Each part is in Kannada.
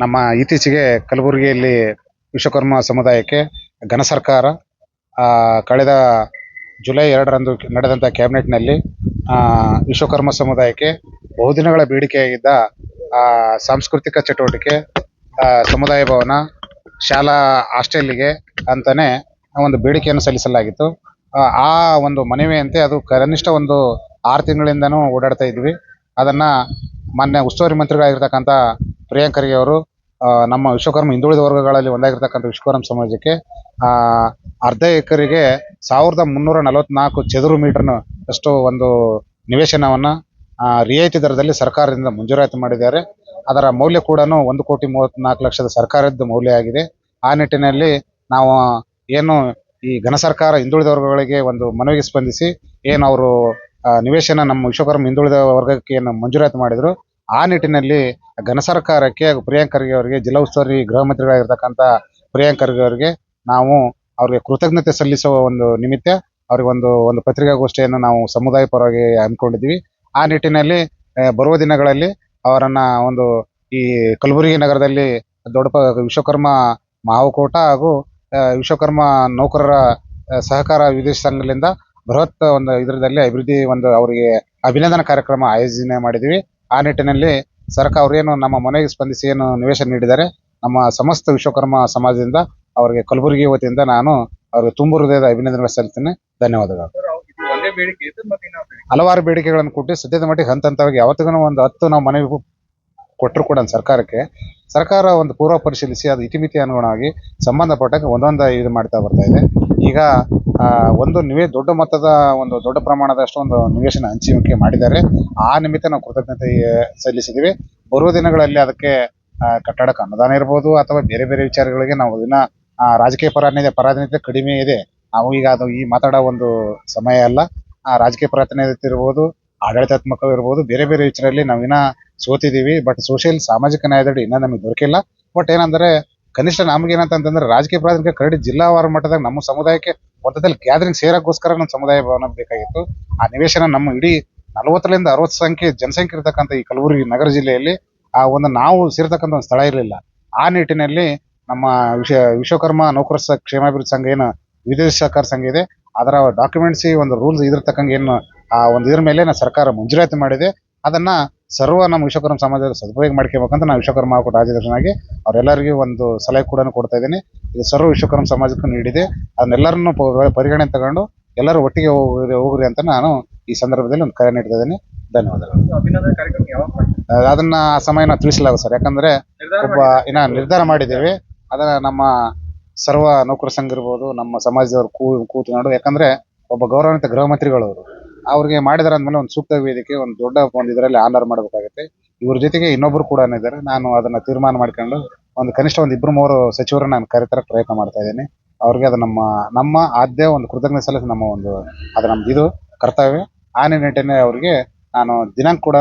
ನಮ್ಮ ಇತ್ತೀಚೆಗೆ ಕಲಬುರಗಿಯಲ್ಲಿ ವಿಶ್ವಕರ್ಮ ಸಮುದಾಯಕ್ಕೆ ಘನ ಸರ್ಕಾರ ಕಳೆದ ಜುಲೈ 2ರಂದು ನಡೆದಂಥ ಕ್ಯಾಬಿನೆಟ್ನಲ್ಲಿ ವಿಶ್ವಕರ್ಮ ಸಮುದಾಯಕ್ಕೆ ಬಹುದಿನಗಳ ಬೇಡಿಕೆಯಾಗಿದ್ದ ಸಾಂಸ್ಕೃತಿಕ ಚಟುವಟಿಕೆ, ಸಮುದಾಯ ಭವನ, ಶಾಲಾ ಹಾಸ್ಟೆಲ್ಗೆ ಅಂತಾನೆ ಒಂದು ಬೇಡಿಕೆಯನ್ನು ಸಲ್ಲಿಸಲಾಗಿತ್ತು. ಆ ಒಂದು ಮನವಿಯಂತೆ ಅದು ಕನಿಷ್ಠ ಒಂದು 6 ತಿಂಗಳಿಂದನೂ ಓಡಾಡ್ತಾ ಇದ್ವಿ. ಅದನ್ನ ಮಾನ್ಯ ಉಸ್ತುವಾರಿ ಮಂತ್ರಿಗಳಾಗಿರ್ತಕ್ಕಂಥ ಪ್ರಿಯಾಂಕ್ ಖರ್ಗೆ ಅವರು ನಮ್ಮ ವಿಶ್ವಕರ್ಮ ಹಿಂದುಳಿದ ವರ್ಗಗಳಲ್ಲಿ ಒಂದಾಗಿರ್ತಕ್ಕಂಥ ವಿಶ್ವಕರ್ಮ ಸಮಾಜಕ್ಕೆ ಅರ್ಧ ಎಕರೆಗೆ 1344 ಚದುರು ಮೀಟರ್ ಅಷ್ಟು ಒಂದು ನಿವೇಶನವನ್ನ ರಿಯಾಯಿತಿ ದರದಲ್ಲಿ ಸರ್ಕಾರದಿಂದ ಮಂಜೂರಾತಿ ಮಾಡಿದ್ದಾರೆ. ಅದರ ಮೌಲ್ಯ ಕೂಡ 1,34,00,000 ಸರ್ಕಾರದ ಮೌಲ್ಯ ಆಗಿದೆ. ಆ ನಿಟ್ಟಿನಲ್ಲಿ ನಾವು ಏನು ಈ ಘನ ಸರ್ಕಾರ ಹಿಂದುಳಿದ ವರ್ಗಗಳಿಗೆ ಒಂದು ಮನವಿಗೆ ಸ್ಪಂದಿಸಿ ಏನು ಅವರು ನಿವೇಶನ ನಮ್ಮ ವಿಶ್ವಕರ್ಮ ಹಿಂದುಳಿದ ವರ್ಗಕ್ಕೆ ಏನು ಮಂಜೂರಾತಿ ಮಾಡಿದ್ರು, ಆ ನಿಟ್ಟಿನಲ್ಲಿ ಘನ ಸರ್ಕಾರಕ್ಕೆ ಪ್ರಿಯಾಂಕ್ ಖರ್ಗೆ ಅವರಿಗೆ, ಜಿಲ್ಲಾ ಉಸ್ತುವಾರಿ ಗೃಹ ಮಂತ್ರಿಗಳಾಗಿರ್ತಕ್ಕಂಥ ಪ್ರಿಯಾಂಕ್ ಖರ್ಗೆ ಅವರಿಗೆ ನಾವು ಅವ್ರಿಗೆ ಕೃತಜ್ಞತೆ ಸಲ್ಲಿಸುವ ಒಂದು ನಿಮಿತ್ತ ಅವ್ರಿಗೆ ಒಂದು ಪತ್ರಿಕಾಗೋಷ್ಠಿಯನ್ನು ನಾವು ಸಮುದಾಯ ಪರವಾಗಿ ಹಮ್ಮಿಕೊಂಡಿದ್ವಿ. ಆ ನಿಟ್ಟಿನಲ್ಲಿ ಬರುವ ದಿನಗಳಲ್ಲಿ ಅವರನ್ನ ಒಂದು ಈ ಕಲಬುರಗಿ ನಗರದಲ್ಲಿ ದೊಡ್ಡ ವಿಶ್ವಕರ್ಮ ಮಹಾಕೂಟ ಹಾಗೂ ವಿಶ್ವಕರ್ಮ ನೌಕರರ ಸಹಕಾರ ವಿದೇಶಿ ಸಂಘದಿಂದ ಬೃಹತ್ ಒಂದು ಇದರದಲ್ಲಿ ಅಭಿವೃದ್ಧಿ ಒಂದು ಅವರಿಗೆ ಅಭಿನಂದನಾ ಕಾರ್ಯಕ್ರಮ ಆಯೋಜನೆ ಮಾಡಿದ್ವಿ. ಆ ನಿಟ್ಟಿನಲ್ಲಿ ಸರ್ಕಾರ ಅವರೇನು ನಮ್ಮ ಮನೆಗೆ ಸ್ಪಂದಿಸಿ ಏನು ನಿವೇಶನ ನೀಡಿದ್ದಾರೆ, ನಮ್ಮ ಸಮಸ್ತ ವಿಶ್ವಕರ್ಮ ಸಮಾಜದಿಂದ ಅವರಿಗೆ ಕಲಬುರಗಿ ವತಿಯಿಂದ ನಾನು ಅವ್ರಿಗೆ ತುಂಬ ಹೃದಯದ ಅಭಿನಂದನೆ ಸಲ್ಲಿಸ್ತೇನೆ. ಧನ್ಯವಾದಗಳು. ಹಲವಾರು ಬೇಡಿಕೆಗಳನ್ನು ಕೊಟ್ಟು ಸದ್ಯದ ಮಟ್ಟಿಗೆ ಹಂತವಾಗಿ ಯಾವತ್ತಿಗೂ ಒಂದು 10 ನಾವು ಮನವಿ ಕೊಟ್ಟರು ಕೂಡ ಸರ್ಕಾರ ಒಂದು ಪೂರ್ವ ಪರಿಶೀಲಿಸಿ ಅದು ಇತಿಮಿತಿ ಅನುಗುಣವಾಗಿ ಸಂಬಂಧಪಟ್ಟಾಗ ಒಂದೊಂದು ಇದು ಮಾಡ್ತಾ ಬರ್ತಾ ಇದೆ. ಈಗ ಒಂದು ದೊಡ್ಡ ಮೊತ್ತದ ಒಂದು ದೊಡ್ಡ ಪ್ರಮಾಣದಷ್ಟು ಒಂದು ನಿವೇಶನ ಹಂಚಿಕೆ ಮಾಡಿದ್ದಾರೆ. ಆ ನಿಮಿತ್ತ ನಾವು ಕೃತಜ್ಞತೆ ಸಲ್ಲಿಸಿದ್ದೀವಿ. ಬರುವ ದಿನಗಳಲ್ಲಿ ಅದಕ್ಕೆ ಕಟ್ಟಡಕ್ಕೆ ಅನುದಾನ ಇರ್ಬೋದು ಅಥವಾ ಬೇರೆ ಬೇರೆ ವಿಚಾರಗಳಿಗೆ ನಾವು ದಿನ ರಾಜಕೀಯ ಪ್ರಾತಿನಿಧ್ಯ ಕಡಿಮೆ ಇದೆ. ನಾವು ಈಗ ಅದು ಈ ಮಾತಾಡೋ ಒಂದು ಸಮಯ ಅಲ್ಲ. ರಾಜಕೀಯ ಪ್ರಾತಿನಿಧ್ಯತೆ ಇರ್ಬೋದು, ಆಡಳಿತಾತ್ಮಕ ಇರ್ಬೋದು, ಬೇರೆ ಬೇರೆ ವಿಚಾರದಲ್ಲಿ ನಾವಿನ್ನ ಸೋತಿದ್ದೀವಿ. ಬಟ್ ಸಾಮಾಜಿಕ ನ್ಯಾಯದಡಿ ಇನ್ನೂ ನಮಗೆ ದೊರಕಿಲ್ಲ. ಬಟ್ ಏನಂದ್ರೆ ಕನಿಷ್ಠ ನಮ್ಗೆ ಏನಂತಂದ್ರೆ ರಾಜಕೀಯ ಪ್ರಾತಿನಿಧ್ಯ ಕರಡಿ ಜಿಲ್ಲಾವಾರು ಮಟ್ಟದಾಗ ನಮ್ಮ ಸಮುದಾಯಕ್ಕೆ ಮೊತ್ತದಲ್ಲಿ ಗ್ಯಾದರಿಂಗ್ ಸೇರಕ್ಕೋಸ್ಕರ ನಮ್ಮ ಸಮುದಾಯ ಭವನ ಬೇಕಾಗಿತ್ತು. ಆ ನಿವೇಶನ ನಮ್ಮ ಇಡೀ 40ರಿಂದ 60 ಜನಸಂಖ್ಯೆ ಇರತಕ್ಕಂಥ ಈ ಕಲಬುರಗಿ ನಗರ ಜಿಲ್ಲೆಯಲ್ಲಿ ಆ ಒಂದು ನಾವು ಸೇರ್ತಕ್ಕಂಥ ಒಂದು ಸ್ಥಳ ಇರಲಿಲ್ಲ. ಆ ನಿಟ್ಟಿನಲ್ಲಿ ನಮ್ಮ ವಿಶ್ವಕರ್ಮ ನೌಕರ ಕ್ಷೇಮಾಭಿವೃದ್ಧಿ ಸಂಘ ಏನು ವಿದೇಶಿ ಸಹಕಾರ ಸಂಘ ಇದೆ, ಅದರ ಡಾಕ್ಯುಮೆಂಟ್ಸ್ ಒಂದು ರೂಲ್ಸ್ ಇದ್ರ ತಕ್ಕಂಗೆ ಏನು ಆ ಒಂದು ಇದ್ರ ಮೇಲೆ ಸರ್ಕಾರ ಮಂಜೂರಾತಿ ಮಾಡಿದೆ. ಅದನ್ನ ಸರ್ವ ನಮ್ಮ ವಿಶ್ವಕರ್ಮ ಸಮಾಜದ ಸದುಪಯೋಗ ಮಾಡ್ಕೋಬೇಕಂತ ನಾವು ವಿಶ್ವಕರ್ಮ ಮಹಾಕೂಟ ರಾಜ್ಯಾಧ್ಯಕ್ಷನಾಗಿ ಅವರೆಲ್ಲರಿಗೂ ಒಂದು ಸಲಹೆ ಕೂಡ ಕೊಡ್ತಾ ಇದ್ದೀನಿ. ಇದು ಸರ್ವ ವಿಶ್ವಕರ್ಮ ಸಮಾಜಕ್ಕೂ ನೀಡಿದೆ. ಅದನ್ನೆಲ್ಲರನ್ನು ಪರಿಗಣನೆ ತಗೊಂಡು ಎಲ್ಲರೂ ಒಟ್ಟಿಗೆ ಹೋಗ್ರಿ ಅಂತ ನಾನು ಈ ಸಂದರ್ಭದಲ್ಲಿ ಒಂದು ಕರೆ ನೀಡ್ತಾ ಇದ್ದೀನಿ. ಧನ್ಯವಾದಗಳು. ಅದನ್ನ ಆ ಸಮಯ ನಾವು ತಿಳಿಸಲಾಗ ಸರ್, ಯಾಕಂದ್ರೆ ಇನ್ನ ನಿರ್ಧಾರ ಮಾಡಿದ್ದೇವೆ. ಅದನ್ನ ನಮ್ಮ ಸರ್ವ ನೌಕರ ಸಂಘ ಇರ್ಬೋದು, ನಮ್ಮ ಸಮಾಜದವರು ಕೂತ್ಕೊಂಡು, ಯಾಕಂದ್ರೆ ಒಬ್ಬ ಗೌರವಾನ್ವಿತ ಗೃಹ ಮಂತ್ರಿಗಳವರು ಅವ್ರಿಗೆ ಮಾಡಿದಾರೆ ಅಂದ್ಮೇಲೆ ಒಂದು ಸೂಕ್ತ ವೇದಿಕೆ ಒಂದು ದೊಡ್ಡ ಒಂದು ಇದರಲ್ಲಿ ಆನರ್ ಮಾಡಬೇಕಾಗುತ್ತೆ. ಇವ್ರ ಜೊತೆಗೆ ಇನ್ನೊಬ್ರು ಕೂಡ ಇದ್ದಾರೆ. ನಾನು ಅದನ್ನ ತೀರ್ಮಾನ ಮಾಡ್ಕೊಂಡು ಒಂದು ಕನಿಷ್ಠ ಒಂದು 2-3 ಸಚಿವರನ್ನ ನಾನು ಕರೆತರಕ್ಕೆ ಪ್ರಯತ್ನ ಮಾಡ್ತಾ ಇದ್ದೀನಿ. ಅವ್ರಿಗೆ ಅದು ನಮ್ಮ ಆದ್ಯ ಒಂದು ಕೃತಜ್ಞತೆ ಸಲ್ಲಿಸಿ ನಮ್ಮ ಒಂದು ಅದು ನಮ್ದು ಇದು ಕರ್ತವ್ಯ. ಆ ನಿಟ್ಟಿನಲ್ಲಿ ಅವರಿಗೆ ನಾನು ದಿನಾಂಕ ಕೂಡ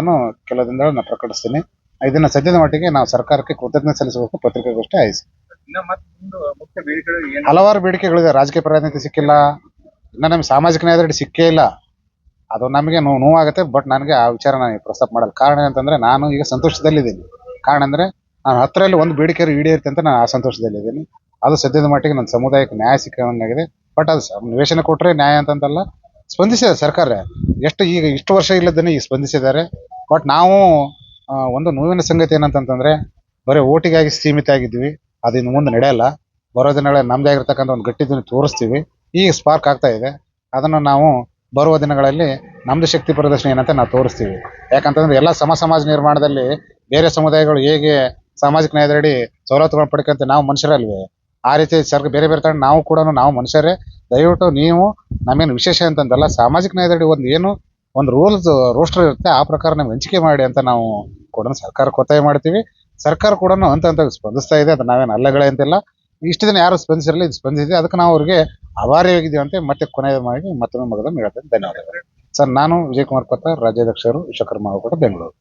ಕೆಲವು ದಿನಗಳು ನಾನು ಪ್ರಕಟಿಸ್ತೀನಿ. ಇದನ್ನ ಸದ್ಯದ ಮಟ್ಟಿಗೆ ನಾವು ಸರ್ಕಾರಕ್ಕೆ ಕೃತಜ್ಞತೆ ಸಲ್ಲಿಸಬೇಕು ಪತ್ರಿಕಾಗೋಷ್ಠಿ ಆಯಿಸಿ. ಹಲವಾರು ಬೇಡಿಕೆಗಳಿದೆ. ರಾಜಕೀಯ ಪ್ರಾತಿನಿಧ್ಯ ಸಿಕ್ಕಿಲ್ಲ, ಇನ್ನು ನಮ್ಗೆ ಸಾಮಾಜಿಕ ನ್ಯಾಯದಡಿ ಸಿಕ್ಕೇ ಇಲ್ಲ. ಅದು ನಮಗೆ ನೋವಾಗುತ್ತೆ. ಬಟ್ ನನಗೆ ಆ ವಿಚಾರ ನಾನು ಪ್ರಸ್ತಾಪ ಮಾಡಲ್ಲ. ಕಾರಣ ಅಂತಂದ್ರೆ ನಾನು ಈಗ ಸಂತೋಷದಲ್ಲಿದ್ದೀನಿ. ಕಾರಣ ಅಂದ್ರೆ ನಾನು 10ರಲ್ಲಿ ಒಂದು ಬೇಡಿಕೆ ಈಡೇರುತ್ತೆ ಅಂತ ನಾನು ಆ ಸಂತೋಷದಲ್ಲಿದ್ದೀನಿ. ಅದು ಸದ್ಯದ ಮಟ್ಟಿಗೆ ನನ್ನ ಸಮುದಾಯಕ್ಕೆ ನ್ಯಾಯ ಸಿಕ್ಕಂಗಾಗಿದೆ. ಬಟ್ ಅದು ನಿವೇಶನ ಕೊಟ್ಟರೆ ನ್ಯಾಯ ಅಂತಂತಲ್ಲ, ಸ್ಪಂದಿಸಿದೆ ಸರ್ಕಾರ. ಇಷ್ಟು ವರ್ಷ ಇಲ್ಲದನ್ನೇ ಈಗ ಸ್ಪಂದಿಸಿದ್ದಾರೆ. ಬಟ್ ನಾವು ಒಂದು ನೋವಿನ ಸಂಗತಿ ಏನಂತಂದ್ರೆ ಬರೀ ಓಟಿಗಾಗಿ ಸೀಮಿತ ಆಗಿದ್ವಿ. ಅದು ಇನ್ನು ಮುಂದೆ ನಡೆಯಲ್ಲ. ಬರೋ ದಿನಗಳಲ್ಲಿ ನಮ್ದೇ ಆಗಿರ್ತಕ್ಕಂಥ ಒಂದು ಗಟ್ಟಿ ಧ್ವನಿ ತೋರಿಸ್ತೀವಿ. ಈಗ ಸ್ಪಾರ್ಕ್ ಆಗ್ತಾ ಇದೆ. ಅದನ್ನು ನಾವು ಬರುವ ದಿನಗಳಲ್ಲಿ ನಮ್ದು ಶಕ್ತಿ ಪ್ರದರ್ಶನ ಏನಂತ ನಾವು ತೋರಿಸ್ತೀವಿ. ಯಾಕಂತಂದ್ರೆ ಎಲ್ಲ ಸಮಾಜ ನಿರ್ಮಾಣದಲ್ಲಿ ಬೇರೆ ಸಮುದಾಯಗಳು ಹೇಗೆ ಸಾಮಾಜಿಕ ನ್ಯಾಯದಡಿ ಸವಲತ್ತುಗಳನ್ನು ಪಡ್ಕೊಂತ ನಾವು ಮನುಷ್ಯರಲ್ವೇ, ಆ ರೀತಿ ಬೇರೆ ಬೇರೆ ತಗೊಂಡು ನಾವು ಮನುಷ್ಯರೇ. ದಯವಿಟ್ಟು ನೀವು ನಮ್ಮೇನು ವಿಶೇಷ ಅಂತಂದಲ್ಲ, ಸಾಮಾಜಿಕ ನ್ಯಾಯದಡಿ ಒಂದು ರೂಲ್ಸ್ ರೋಸ್ಟರ್ ಇರುತ್ತೆ, ಆ ಪ್ರಕಾರ ನಾವು ಹಂಚಿಕೆ ಮಾಡಿ ಅಂತ ನಾವು ಕೂಡ ಸರ್ಕಾರಕ್ಕೆ ಒತ್ತಾಯ ಮಾಡ್ತೀವಿ. ಸರ್ಕಾರ ಕೂಡ ಹಂತ ಸ್ಪಂದಿಸ್ತಾ ಇದೆ. ಅದು ನಾವೇನು ಅಲ್ಲಗಳೇ ಅಂತಿಲ್ಲ. ಇಷ್ಟು ದಿನ ಯಾರು ಸ್ಪಂದಿಸಿರಲಿಲ್ಲ, ಇದು ಸ್ಪಂದಿಸಿದೆ. ಅದಕ್ಕೆ ನಾವು ಅವ್ರಿಗೆ ಆಭಾರಿಯಾಗಿದ್ದೀವಿ ಅಂತ ಮತ್ತೆ ಕೊನೆಯ ಮಾಡಿ ಮತ್ತೊಮ್ಮೆ ಮಗದನ್ನು ಹೇಳ್ತೇನೆ. ಧನ್ಯವಾದಗಳು ಸರ್. ನಾನು ವಿಜಯಕುಮಾರ್ ಪತ್ತಾರ್, ರಾಜ್ಯಾಧ್ಯಕ್ಷರು, ವಿಶ್ವಕರ್ಮ ಮಹಾಕೂಟ, ಬೆಂಗಳೂರು.